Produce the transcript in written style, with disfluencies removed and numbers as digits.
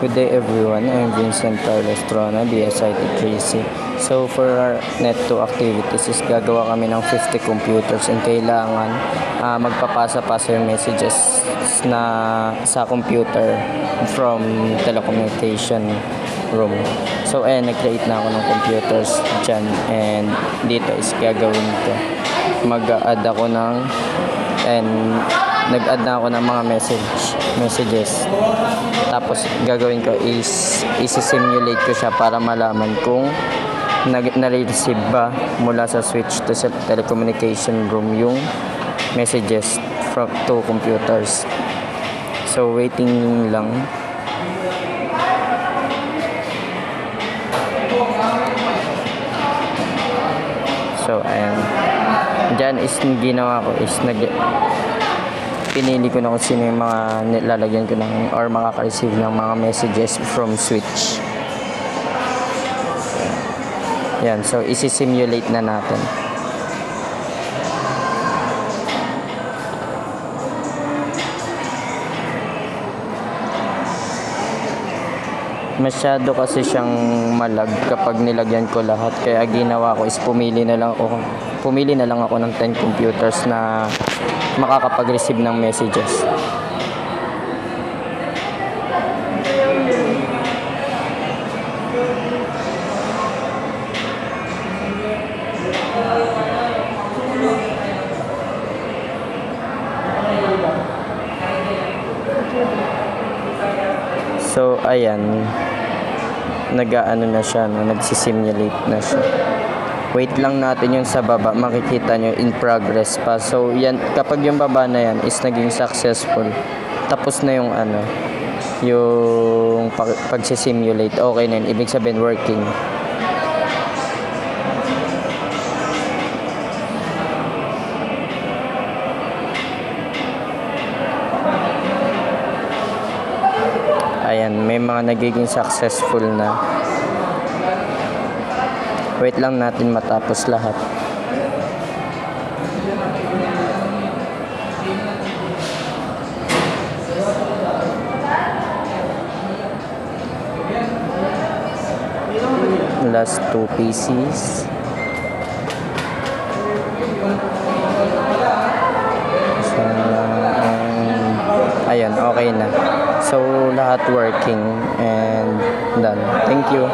Good day everyone, I'm Vincent Carlos Trona, DSIT Tracy. So for our Net2 activities is gagawa kami ng 50 computers and kailangan magpapasa-pasa yung messages na sa computer from telecommunication room. So nag-create na ako ng computers dyan and dito is gagawin ko. Mag-add ako nag-add na ako ng mga messages. Tapos gagawin ko is isi-simulate ko siya para malaman kung na-receive ba mula sa switch to sa telecommunication room yung messages from two computers. So waiting lang. So ayan. Diyan is ginawa ko is pinili ko na kung sino yung mga nilalagyan ko ng or makaka-receive ng mga messages from switch. Yan, so isi-simulate na natin. Masyado kasi siyang malag kapag nilagyan ko lahat, kaya ginawa ko is pumili na lang ako ng 10 computers na makakapag-receive ng messages. So ayan, nag-aano na siya, nagsisimulate na siya. Wait lang natin yung sa baba, makikita nyo in progress pa. So yan, kapag yung baba na yan is naging successful, tapos na yung yung pagsisimulate, okay na yun, ibig sabihin working. Ayan, may mga nagiging successful na. Wait lang natin matapos lahat. Last 2 PCs. So, ayan, okay na. So, lahat working and done. Thank you.